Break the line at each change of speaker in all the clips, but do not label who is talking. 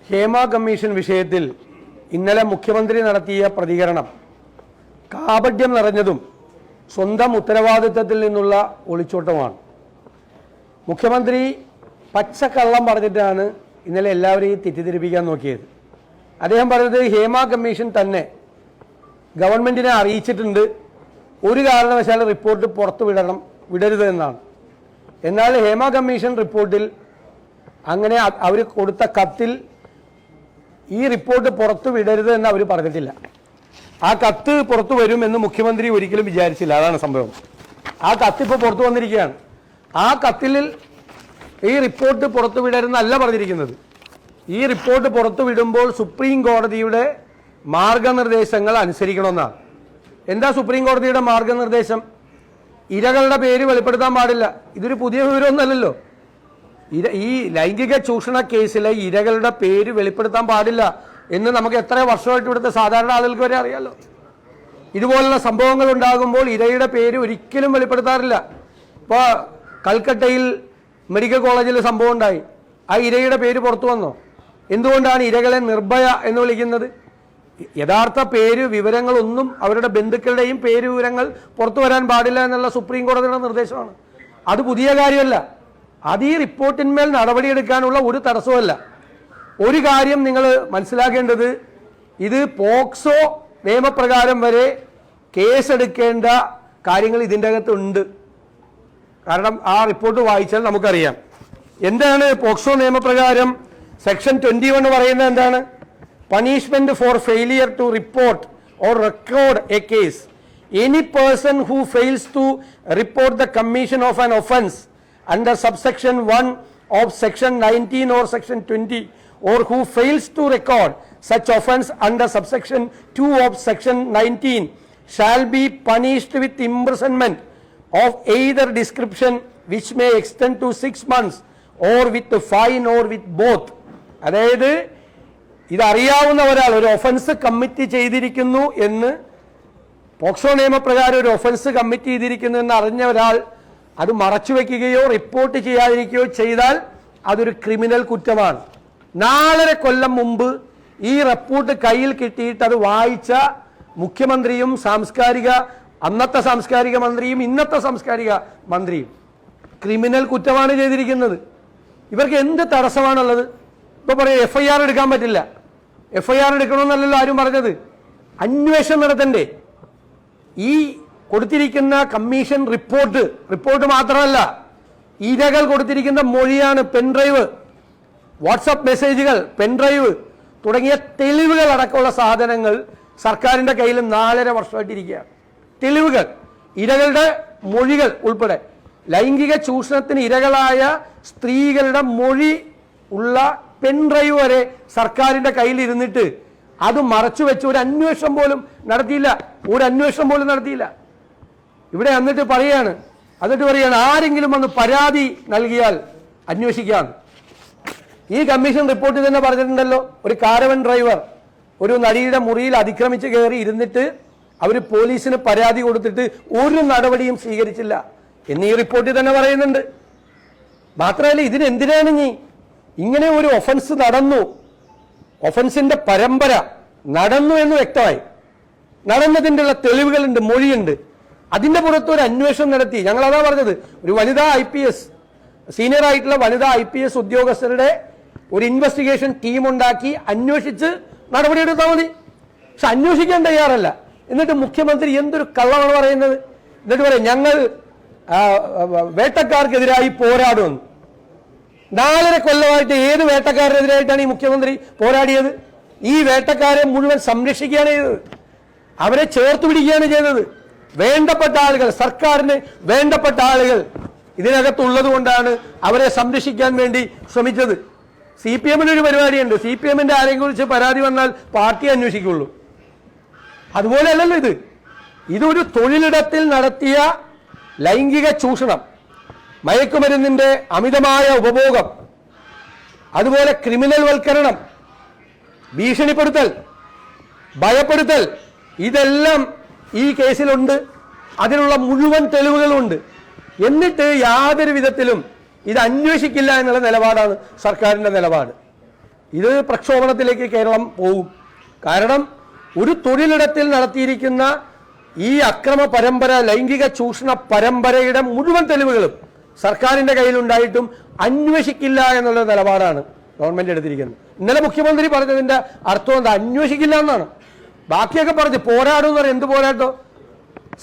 Hema commission വിഷയത്തിൽ ഇന്നലെ മുഖ്യമന്ത്രി നടത്തിയ പ്രതികരണം കാപട്യം നിറഞ്ഞതും സ്വന്തം ഉത്തരവാദിത്തത്തിൽ നിന്നുള്ള ഒളിച്ചോട്ടമാണ്. മുഖ്യമന്ത്രി പച്ചക്കള്ളം പറഞ്ഞിട്ടാണ് ഇന്നലെ എല്ലാവരെയും തെറ്റിദ്ധരിപ്പിക്കാൻ നോക്കിയത്. അദ്ദേഹം പറഞ്ഞത് ഹേമ കമ്മീഷൻ തന്നെ ഗവൺമെന്റിനെ അറിയിച്ചിട്ടുണ്ട്, ഒരു കാരണവശാലും റിപ്പോർട്ട് പുറത്തു വിടരുത് എന്നാണ്. എന്നാൽ ഹേമ കമ്മീഷൻ റിപ്പോർട്ടിൽ അങ്ങനെ അവർ കൊടുത്ത കത്തിൽ ഈ റിപ്പോർട്ട് പുറത്തു വിടരുത് എന്ന് അവർ പറഞ്ഞിട്ടില്ല. ആ കത്ത് പുറത്തു വരുമെന്ന് മുഖ്യമന്ത്രി ഒരിക്കലും വിചാരിച്ചില്ല. അതാണ് സംഭവം. ആ കത്ത് ഇപ്പോൾ പുറത്തു വന്നിരിക്കുകയാണ്. ആ കത്തിൽ ഈ റിപ്പോർട്ട് പുറത്തു വിടരുന്നല്ല പറഞ്ഞിരിക്കുന്നത്. ഈ റിപ്പോർട്ട് പുറത്തു വിടുമ്പോൾ സുപ്രീം കോടതിയുടെ മാർഗനിർദ്ദേശങ്ങൾ അനുസരിക്കണമെന്നാണ്. എന്താ സുപ്രീം കോടതിയുടെ മാർഗനിർദ്ദേശം? ഇരകളുടെ പേര് വെളിപ്പെടുത്താൻ പാടില്ല. ഇതൊരു പുതിയ വിവരമൊന്നുമല്ലല്ലോ. ഈ ലൈംഗിക ചൂഷണ കേസിലെ ഇരകളുടെ പേര് വെളിപ്പെടുത്താൻ പാടില്ല എന്ന് നമുക്ക് എത്ര വർഷമായിട്ട് ഇവിടുത്തെ സാധാരണ ആളുകൾക്ക് വരെ അറിയാലോ. ഇതുപോലുള്ള സംഭവങ്ങൾ ഉണ്ടാകുമ്പോൾ ഇരയുടെ പേര് ഒരിക്കലും വെളിപ്പെടുത്താറില്ല. ഇപ്പോൾ കൽക്കട്ടയിൽ മെഡിക്കൽ കോളേജിൽ സംഭവം ഉണ്ടായി, ആ ഇരയുടെ പേര് പുറത്തു വന്നോ? എന്തുകൊണ്ടാണ് ഇരകളെ നിർഭയ എന്ന് വിളിക്കുന്നത്? യഥാർത്ഥ പേര് വിവരങ്ങളൊന്നും അവരുടെ ബന്ധുക്കളുടെയും പേര് വിവരങ്ങൾ പുറത്തു വരാൻ പാടില്ല എന്നുള്ള സുപ്രീം കോടതിയുടെ നിർദ്ദേശമാണ്. അത് പുതിയ കാര്യമല്ല. അത് ഈ റിപ്പോർട്ടിന്മേൽ നടപടിയെടുക്കാനുള്ള ഒരു തടസ്സമല്ല. ഒരു കാര്യം നിങ്ങൾ മനസ്സിലാക്കേണ്ടത്, ഇത് പോക്സോ നിയമപ്രകാരം വരെ കേസെടുക്കേണ്ട കാര്യങ്ങൾ ഇതിൻ്റെ അകത്തുണ്ട്. കാരണം ആ റിപ്പോർട്ട് വായിച്ചാൽ നമുക്കറിയാം എന്താണ് പോക്സോ നിയമപ്രകാരം സെക്ഷൻ 21 പറയുന്നത്. എന്താണ്? Punishment for failure to report or record a case. Any person who fails to report the commission of an offence under subsection 1 of section 19 or section 20 or who fails to record such offence under subsection 2 of section 19 shall be punished with imprisonment of either description which may extend to 6 months or with the fine or with both. അതായത് ഇതറിയാവുന്ന ഒരാൾ ഒരു offence commit ചെയ്തിരിക്കുന്നു എന്ന്, POCSO നിയമപ്രകാരം ഒരു offence commit ചെയ്തിരിക്കുന്നു എന്ന് അറിഞ്ഞ ഒരാൾ അത് മറച്ചുവെക്കുകയോ റിപ്പോർട്ട് ചെയ്യാതിരിക്കുകയോ ചെയ്താൽ അതൊരു ക്രിമിനൽ കുറ്റമാണ്. 4.5 കൊല്ലം മുമ്പ് ഈ റിപ്പോർട്ട് കയ്യിൽ കിട്ടിയിട്ട് അത് വായിച്ച മുഖ്യമന്ത്രിയും അന്നത്തെ സാംസ്കാരിക മന്ത്രിയും ഇന്നത്തെ സാംസ്കാരിക മന്ത്രിയും ക്രിമിനൽ കുറ്റമാണ് ചെയ്തിരിക്കുന്നത്. ഇവർക്ക് എന്ത് തടസ്സമാണുള്ളത്? ഇപ്പോൾ പറയാം FIR എടുക്കാൻ പറ്റില്ല. FIR എടുക്കണമെന്നല്ലല്ലോ ആരും പറഞ്ഞത്. അന്വേഷണം നടത്തണ്ടേ? ഈ കൊടുത്തിരിക്കുന്ന കമ്മീഷൻ റിപ്പോർട്ട് മാത്രമല്ല, ഇരകൾ കൊടുത്തിരിക്കുന്ന മൊഴിയാണ്, പെൻഡ്രൈവ്, വാട്സപ്പ് മെസ്സേജുകൾ, പെൻഡ്രൈവ് തുടങ്ങിയ തെളിവുകൾ അടക്കമുള്ള സാധനങ്ങൾ സർക്കാരിൻ്റെ കയ്യിൽ 4.5 വർഷമായിട്ടിരിക്കുകയാണ്. തെളിവുകൾ, ഇരകളുടെ മൊഴികൾ ഉൾപ്പെടെ, ലൈംഗിക ചൂഷണത്തിന് ഇരകളായ സ്ത്രീകളുടെ മൊഴി ഉള്ള പെൻഡ്രൈവ് വരെ സർക്കാരിൻ്റെ കയ്യിൽ ഇരുന്നിട്ട് അത് മറച്ചു വെച്ച് ഒരു അന്വേഷണം പോലും നടത്തിയില്ല. ഇവിടെ എന്നിട്ട് പറയാണ് ആരെങ്കിലും വന്ന് പരാതി നൽകിയാൽ അന്വേഷിക്കാം. ഈ കമ്മീഷൻ റിപ്പോർട്ടിൽ തന്നെ പറഞ്ഞിട്ടുണ്ടല്ലോ, ഒരു കാരവൻ ഡ്രൈവർ ഒരു നടിയുടെ മുറിയിൽ അതിക്രമിച്ച് കയറി ഇരുന്നിട്ട് അവർ പോലീസിന് പരാതി കൊടുത്തിട്ട് ഒരു നടപടിയും സ്വീകരിച്ചില്ല എന്ന് ഈ റിപ്പോർട്ടിൽ തന്നെ പറയുന്നുണ്ട്. മാത്രമല്ല, ഇതിനെന്തിനാണ് ഇങ്ങനെ ഒരു ഒഫൻസ് നടന്നു, ഒഫൻസിന്റെ പരമ്പര നടന്നു എന്ന് വ്യക്തമായി, നടന്നതിൻ്റെ തെളിവുകളുണ്ട്, മൊഴിയുണ്ട്. അതിന്റെ പുറത്ത് ഒരു അന്വേഷണം നടത്തി. ഞങ്ങൾ അതാ പറഞ്ഞത്, ഒരു വനിതാ IPS, സീനിയർ ആയിട്ടുള്ള വനിതാ IPS ഉദ്യോഗസ്ഥരുടെ ഒരു ഇൻവെസ്റ്റിഗേഷൻ ടീം ഉണ്ടാക്കി അന്വേഷിച്ച് നടപടിയെടുത്താൽ മതി. പക്ഷെ അന്വേഷിക്കാൻ തയ്യാറല്ല. എന്നിട്ട് മുഖ്യമന്ത്രി എന്തൊരു കള്ളമാണ് പറയുന്നത്. എന്നിട്ട് പറയാം ഞങ്ങൾ വേട്ടക്കാർക്കെതിരായി പോരാടുമെന്ന്. 4.5 കൊല്ലമായിട്ട് ഏത് വേട്ടക്കാരനെതിരായിട്ടാണ് ഈ മുഖ്യമന്ത്രി പോരാടിയത്? ഈ വേട്ടക്കാരെ മുഴുവൻ സംരക്ഷിക്കുകയാണ് ചെയ്തത്, അവരെ ചേർത്ത് പിടിക്കുകയാണ് ചെയ്തത്. വേണ്ടപ്പെട്ട ആളുകൾ, സർക്കാരിന് വേണ്ടപ്പെട്ട ആളുകൾ ഇതിനകത്തുള്ളത് കൊണ്ടാണ് അവരെ സംരക്ഷിക്കാൻ വേണ്ടി ശ്രമിച്ചത്. CPM-ന് ഒരു പരിപാടിയുണ്ട്, CPM-ന്റെ ആരെയും കുറിച്ച് പരാതി വന്നാൽ പാർട്ടി അന്വേഷിക്കുള്ളൂ. അതുപോലെയല്ലല്ലോ ഇതൊരു തൊഴിലിടത്തിൽ നടത്തിയ ലൈംഗിക ചൂഷണം, മയക്കുമരുന്നിന്റെ അമിതമായ ഉപഭോഗം, അതുപോലെ ക്രിമിനൽ വൽക്കരണം, ഭീഷണിപ്പെടുത്തൽ, ഭയപ്പെടുത്തൽ, ഇതെല്ലാം ഈ കേസിലുണ്ട്. അതിനുള്ള മുഴുവൻ തെളിവുകളുണ്ട്. എന്നിട്ട് യാതൊരു വിധത്തിലും ഇത് അന്വേഷിക്കില്ല എന്നുള്ള നിലപാടാണ് സർക്കാരിൻ്റെ നിലപാട്. ഇത് പ്രക്ഷോഭണത്തിലേക്ക് കേരളം പോകും. കാരണം ഒരു തൊഴിലിടത്തിൽ നടത്തിയിരിക്കുന്ന ഈ അക്രമ പരമ്പര, ലൈംഗിക ചൂഷണ പരമ്പരയുടെ മുഴുവൻ തെളിവുകളും സർക്കാരിൻ്റെ കയ്യിലുണ്ടായിട്ടും അന്വേഷിക്കില്ല എന്നുള്ള നിലപാടാണ് ഗവൺമെൻറ് എടുത്തിരിക്കുന്നത്. ഇന്നലെ മുഖ്യമന്ത്രി പറഞ്ഞതിൻ്റെ അർത്ഥം എന്താ? അന്വേഷിക്കില്ല എന്നാണ്. ബാക്കിയൊക്കെ പറഞ്ഞ് പോരാടും എന്ന് പറയും. എന്ത് പോരാട്ടോ?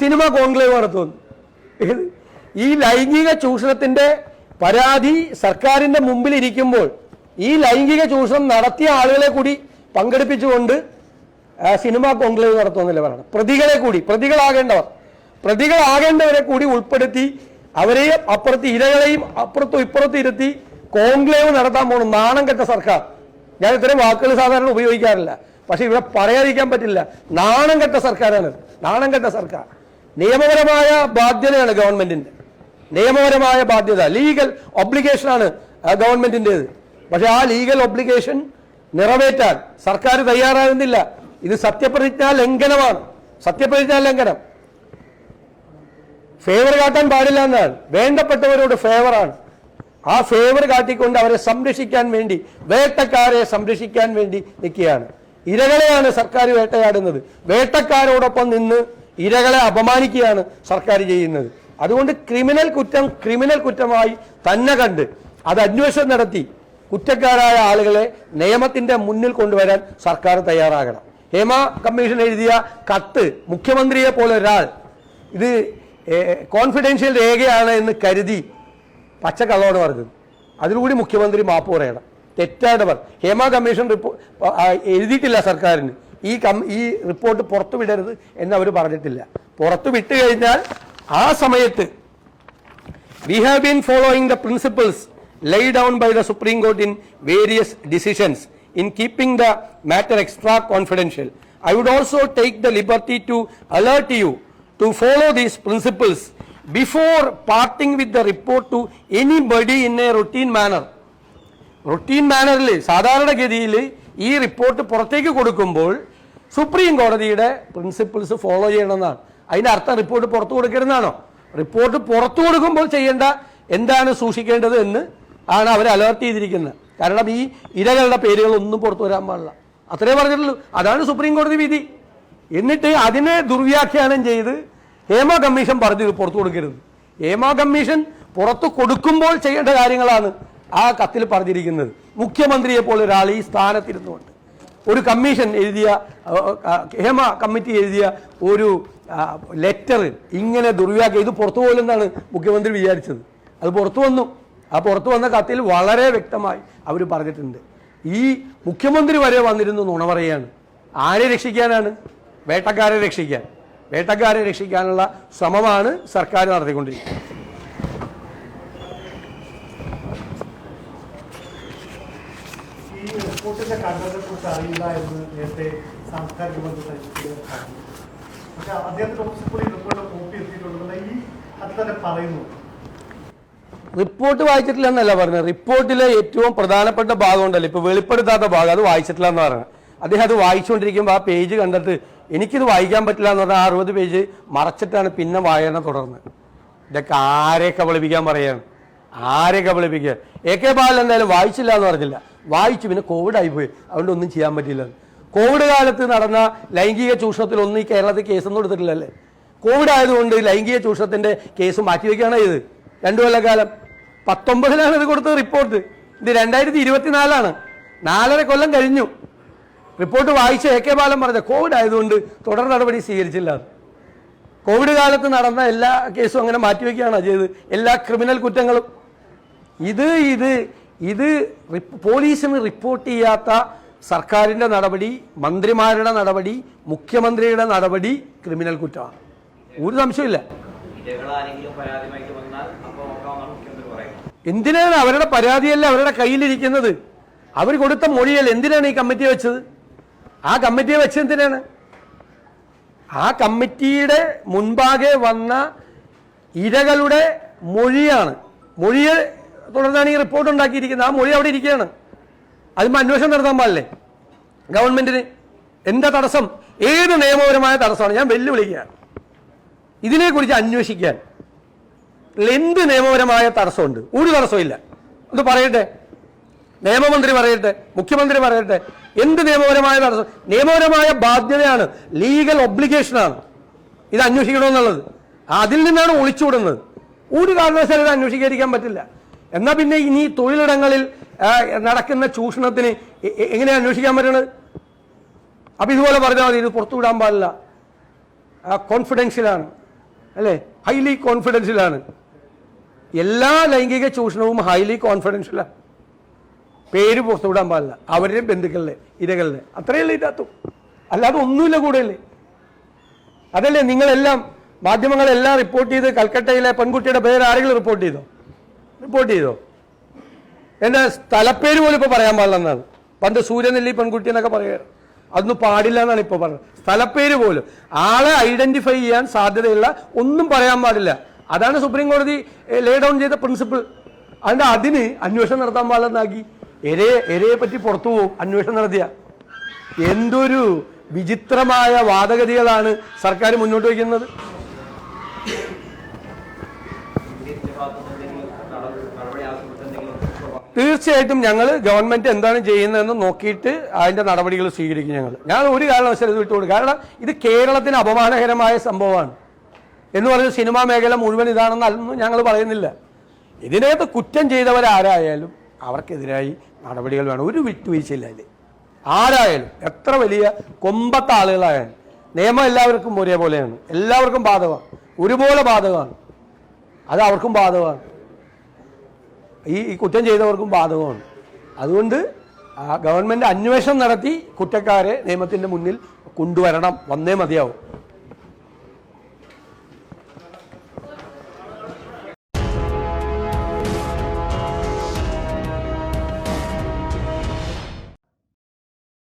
സിനിമ കോൺക്ലേവ് നടത്തുന്നു. ഈ ലൈംഗിക ചൂഷണത്തിൻ്റെ പരാതി സർക്കാരിൻ്റെ മുമ്പിൽ ഇരിക്കുമ്പോൾ ഈ ലൈംഗിക ചൂഷണം നടത്തിയ ആളുകളെ കൂടി പങ്കെടുപ്പിച്ചുകൊണ്ട് സിനിമ കോൺക്ലേവ് നടത്തുമെന്നല്ലേ പറയണം. പ്രതികളെ കൂടി, പ്രതികളാകേണ്ടവരെ കൂടി ഉൾപ്പെടുത്തി അവരെയും അപ്പുറത്ത് ഇരകളെയും അപ്പുറത്തും ഇപ്പുറത്തും ഇരുത്തി കോൺക്ലേവ് നടത്താൻ പോകണം. നാണം കെട്ട സർക്കാർ. ഞാൻ ഇത്തരം വാക്കുകൾ സാധാരണ ഉപയോഗിക്കാറില്ല, പക്ഷെ ഇവിടെ പറയാതിരിക്കാൻ പറ്റില്ല. നാണം കെട്ട സർക്കാരാണ്. നാണം കെട്ട സർക്കാർ. നിയമപരമായ ബാധ്യതയാണ് ഗവൺമെന്റിന്റെ, നിയമപരമായ ബാധ്യത, ലീഗൽ ഒബ്ലിഗേഷനാണ് ഗവൺമെന്റിൻ്റെത്. പക്ഷെ ആ ലീഗൽ ഒബ്ലിഗേഷൻ നിറവേറ്റാൻ സർക്കാർ തയ്യാറാകുന്നില്ല. ഇത് സത്യപ്രതിജ്ഞാ ലംഘനമാണ്. സത്യപ്രതിജ്ഞാ ലംഘനം. ഫേവർ കാട്ടാൻ പാടില്ല എന്നാണ്. വേണ്ടപ്പെട്ടവരോട് ഫേവറാണ്. ആ ഫേവർ കാട്ടിക്കൊണ്ട് അവരെ സംരക്ഷിക്കാൻ വേണ്ടി, വേട്ടക്കാരെ സംരക്ഷിക്കാൻ വേണ്ടി നിൽക്കുകയാണ്. ഇരകളെയാണ് സർക്കാർ വേട്ടയാടുന്നത്. വേട്ടക്കാരോടൊപ്പം നിന്ന് ഇരകളെ അപമാനിക്കുകയാണ് സർക്കാർ ചെയ്യുന്നത്. അതുകൊണ്ട് ക്രിമിനൽ കുറ്റമായി തന്നെ കണ്ട് അത് അന്വേഷണം നടത്തി കുറ്റക്കാരായ ആളുകളെ നിയമത്തിന്റെ മുന്നിൽ കൊണ്ടുവരാൻ സർക്കാർ തയ്യാറാകണം. ഹേമ കമ്മീഷൻ എഴുതിയ കത്ത് മുഖ്യമന്ത്രിയെ പോലെ ഒരാൾ ഇത് കോൺഫിഡൻഷ്യൽ രേഖയാണ് എന്ന് കരുതി പച്ചക്കള്ളോട് പറഞ്ഞത്. അതിലൂടെ മുഖ്യമന്ത്രി മാപ്പ് പറയണം. തെറ്റായിട്ട് ഹേമ കമ്മീഷൻ എഴുതിയിട്ടില്ല സർക്കാരിന്. ഈ റിപ്പോർട്ട് പുറത്തു വിടരുത് എന്ന് അവർ പറഞ്ഞിട്ടില്ല. പുറത്തു വിട്ടു കഴിഞ്ഞാൽ ആ സമയത്ത് we have been following the principles laid down by the Supreme Court in various decisions in keeping the matter extra confidential. I would also take the liberty to alert you to follow these principles before parting with the report to anybody in a routine manner. Routine മാനറിൽ, സാധാരണഗതിയിൽ ഈ report പുറത്തേക്ക് കൊടുക്കുമ്പോൾ supreme കോടതിയുടെ principles follow ചെയ്യണമെന്നാണ്. അതിൻ്റെ അർത്ഥം report പുറത്തു കൊടുക്കരുതെന്നാണോ? റിപ്പോർട്ട് പുറത്തു കൊടുക്കുമ്പോൾ ചെയ്യേണ്ട എന്താണ് സൂക്ഷിക്കേണ്ടത് എന്ന് ആണ് അവർ അലേർട്ട് ചെയ്തിരിക്കുന്നത്. കാരണം ഈ ഇരകളുടെ പേരുകളൊന്നും പുറത്തു വരാൻ പാടില്ല, അത്രേ പറഞ്ഞിട്ടുള്ളൂ. അതാണ് സുപ്രീം കോടതി വിധി. എന്നിട്ട് അതിനെ ദുർവ്യാഖ്യാനം ചെയ്ത് ഹേമ കമ്മീഷൻ പറഞ്ഞു പുറത്തു കൊടുക്കരുത്. ഹേമ കമ്മീഷൻ പുറത്തു കൊടുക്കുമ്പോൾ ചെയ്യേണ്ട കാര്യങ്ങളാണ് ആ കത്തിൽ പറഞ്ഞിരിക്കുന്നത്. മുഖ്യമന്ത്രിയെ പോലെ ഒരാൾ ഈ സ്ഥാനത്തിരുന്നുകൊണ്ട് ഒരു കമ്മീഷൻ എഴുതിയ, ഹേമ കമ്മിറ്റി എഴുതിയ ഒരു ലെറ്റർ ഇങ്ങനെ ദുർവ്യാഖ്യാനം, ഇത് പുറത്തു പോലെന്നാണ് മുഖ്യമന്ത്രി വിചാരിച്ചത്. അത് പുറത്തു വന്നു. ആ പുറത്തു വന്ന കത്തിൽ വളരെ വ്യക്തമായി അവർ പറഞ്ഞിട്ടുണ്ട്. ഈ മുഖ്യമന്ത്രി വരെ വന്നിരുന്നു നുണ പറയാണ്. ആരെ രക്ഷിക്കാനാണ്? വേട്ടക്കാരെ രക്ഷിക്കാൻ. വേട്ടക്കാരെ രക്ഷിക്കാനുള്ള ശ്രമമാണ് സർക്കാർ നടത്തിക്കൊണ്ടിരിക്കുന്നത്.
റിപ്പോർട്ടിന്റെ കണ്ടതിനെ കുറിച്ച് അറിയില്ല എന്ന് നേരത്തെ സാംസ്കാരിക മന്ത്രി പക്ഷെ അദ്ദേഹത്തിന്റെ ഓഫീസിൽ കൂടി റിപ്പോർട്ട് കോപ്പി എത്തിയിട്ടുണ്ടെന്ന് ഈ അത് തന്നെ പറയുന്നു.
റിപ്പോർട്ട് വായിച്ചിട്ടില്ല എന്നല്ല പറഞ്ഞത്. റിപ്പോർട്ടിലെ ഏറ്റവും പ്രധാനപ്പെട്ട ഭാഗം ഉണ്ടല്ലോ, ഇപ്പൊ വെളിപ്പെടുത്താത്ത ഭാഗം, അത് വായിച്ചിട്ടില്ല എന്ന് പറഞ്ഞത്. അദ്ദേഹം അത് വായിച്ചുകൊണ്ടിരിക്കുമ്പോൾ ആ പേജ് കണ്ടിട്ട് എനിക്കിത് വായിക്കാൻ പറ്റില്ല എന്ന് പറഞ്ഞാൽ 60 പേജ് മറച്ചിട്ടാണ് പിന്നെ വായന തുടർന്നത്. ഇതൊക്കെ ആരെ കബളിപ്പിക്കാൻ പറയാണ്? ആരെ കബളിപ്പിക്കുക? AK ബാലൻ എന്തായാലും വായിച്ചില്ല എന്ന് പറഞ്ഞില്ല, വായിച്ചു. പിന്നെ കോവിഡ് ആയിപ്പോയി, അതുകൊണ്ട് ഒന്നും ചെയ്യാൻ പറ്റില്ല. കോവിഡ് കാലത്ത് നടന്ന ലൈംഗിക ചൂഷണത്തിലൊന്നും ഈ കേരളത്തിൽ കേസൊന്നും എടുത്തിട്ടില്ലല്ലേ. കോവിഡ് ആയതുകൊണ്ട് ലൈംഗിക ചൂഷണത്തിന്റെ കേസ് മാറ്റിവെക്കുകയാണ് ചെയ്ത്. 2 കൊല്ലക്കാലം 19 ഇത് കൊടുത്തത് റിപ്പോർട്ട്. ഇത് 2024 4.5 കൊല്ലം കഴിഞ്ഞു. റിപ്പോർട്ട് വായിച്ച AK ബാലൻ പറഞ്ഞ കോവിഡ് ആയതുകൊണ്ട് തുടർ നടപടി സ്വീകരിച്ചില്ല. കോവിഡ് കാലത്ത് നടന്ന എല്ലാ കേസും അങ്ങനെ മാറ്റിവെക്കുകയാണ് ചെയ്ത്, എല്ലാ ക്രിമിനൽ കുറ്റങ്ങളും. ഇത് പോലീസിന് റിപ്പോർട്ട് ചെയ്യാത്ത സർക്കാരിൻ്റെ നടപടി, മന്ത്രിമാരുടെ നടപടി, മുഖ്യമന്ത്രിയുടെ നടപടി ക്രിമിനൽ കുറ്റമാണ്. ഒരു സംശയമില്ല. എന്തിനാണ് അവരുടെ പരാതിയല്ല അവരുടെ കയ്യിലിരിക്കുന്നത്? അവർ കൊടുത്ത മൊഴിയല്ല. എന്തിനാണ് ഈ കമ്മിറ്റിയെ വെച്ചത്? ആ കമ്മിറ്റിയെ വെച്ചത് എന്തിനാണ്? ആ കമ്മിറ്റിയുടെ മുൻപാകെ വന്ന ഇരകളുടെ മൊഴിയാണ്. മൊഴിയെ തുടർന്നാണ് ഈ റിപ്പോർട്ട് ഉണ്ടാക്കിയിരിക്കുന്നത്. ആ മൊഴി അവിടെ ഇരിക്കുകയാണ്. അതിന് അന്വേഷണം നടത്താൻ പാടില്ലേ ഗവൺമെന്റിന്? എന്താ തടസ്സം? ഏത് നിയമപരമായ തടസ്സമാണ്? ഞാൻ വെല്ലുവിളിക്കുകയാണ്. ഇതിനെക്കുറിച്ച് അന്വേഷിക്കാൻ എന്ത് നിയമപരമായ തടസ്സമുണ്ട്? ഒരു തടസ്സമില്ല. ഒന്ന് പറയട്ടെ. നിയമമന്ത്രി പറയട്ടെ, മുഖ്യമന്ത്രി പറയട്ടെ, എന്ത് നിയമപരമായ തടസ്സം? നിയമപരമായ ബാധ്യതയാണ്, ലീഗൽ ഒബ്ലിഗേഷനാണ് ഇത് അന്വേഷിക്കണമെന്നുള്ളത്. അതിൽ നിന്നാണ് ഒളിച്ചുവിടുന്നത്. ഒരു കാരണവശാലും ഇത് അന്വേഷിക്കാതിരിക്കാൻ പറ്റില്ല. എന്നാൽ പിന്നെ ഇനി തൊഴിലിടങ്ങളിൽ നടക്കുന്ന ചൂഷണത്തിന് എങ്ങനെയാണ് അന്വേഷിക്കാൻ പറ്റുന്നത്? അപ്പം ഇതുപോലെ പറഞ്ഞാൽ മതി, ഇത് പുറത്തുവിടാൻ പാടില്ല, കോൺഫിഡൻഷ്യലാണ്, അല്ലേ, ഹൈലി കോൺഫിഡൻഷ്യലാണ്. എല്ലാ ലൈംഗിക ചൂഷണവും ഹൈലി കോൺഫിഡൻഷ്യലാണ്. പേര് പുറത്തുവിടാൻ പാടില്ല, അവരുടെയും ബന്ധുക്കളുടെ ഇരകളുടെ, അത്രയല്ലേ ഇതിനകത്തും, അല്ലാതെ ഒന്നുമില്ല കൂടുതലേ. അതല്ലേ നിങ്ങളെല്ലാം മാധ്യമങ്ങളെല്ലാം റിപ്പോർട്ട് ചെയ്ത് കൽക്കട്ടയിലെ പെൺകുട്ടിയുടെ പേര് ആരെങ്കിലും റിപ്പോർട്ട് ചെയ്തോ? എൻ്റെ സ്ഥലപ്പേര് പോലും ഇപ്പോൾ പറയാൻ പാടില്ലെന്നാണ്. പണ്ട് സൂര്യനെല്ലി പെൺകുട്ടി എന്നൊക്കെ പറയുക, അതൊന്നും പാടില്ല എന്നാണ് ഇപ്പോൾ പറഞ്ഞത്. സ്ഥലപ്പേര് പോലും ആളെ ഐഡന്റിഫൈ ചെയ്യാൻ സാധ്യതയുള്ള ഒന്നും പറയാൻ പാടില്ല. അതാണ് സുപ്രീം കോടതി ലേ ഡൗൺ ചെയ്ത പ്രിൻസിപ്പിൾ. അതിന് അന്വേഷണം നടത്താൻ പാടില്ലെന്നാക്കി. എരയെ പറ്റി പുറത്തു പോകും അന്വേഷണം നടത്തിയ. എന്തൊരു വിചിത്രമായ വാദഗതികളാണ് സർക്കാർ മുന്നോട്ട് വയ്ക്കുന്നത്. തീർച്ചയായിട്ടും ഞങ്ങൾ ഗവൺമെന്റ് എന്താണ് ചെയ്യുന്നതെന്ന് നോക്കിയിട്ട് അതിന്റെ നടപടികൾ സ്വീകരിക്കും. ഞാൻ ഒരു കാരണവശാലും ഇത് വിട്ടുകൊടുക്കും. കാരണം ഇത് കേരളത്തിന് അപമാനകരമായ സംഭവമാണ് എന്ന് പറഞ്ഞ് സിനിമാ മേഖല മുഴുവൻ ഇതാണെന്നൊന്നും ഞങ്ങൾ പറയുന്നില്ല. ഇതിനകത്ത് കുറ്റം ചെയ്തവരാരായാലും അവർക്കെതിരായി നടപടികൾ വേണം. ഒരു വിട്ടുവീഴ്ചയില്ല അതിൽ. ആരായാലും എത്ര വലിയ കൊമ്പത്തെ ആളുകളായാലും നിയമം എല്ലാവർക്കും ഒരേപോലെയാണ്, എല്ലാവർക്കും ബാധകമാണ്, ഒരുപോലെ ബാധകമാണ്. അത് അവർക്കും ബാധകമാണ്, ഈ കുറ്റം ചെയ്തവർക്കും ബാധകമാണ്. അതുകൊണ്ട് ഗവൺമെന്റ് അന്വേഷണം നടത്തി കുറ്റക്കാരെ നിയമത്തിന്റെ മുന്നിൽ കൊണ്ടുവരണം, വന്നേ മതിയാവും.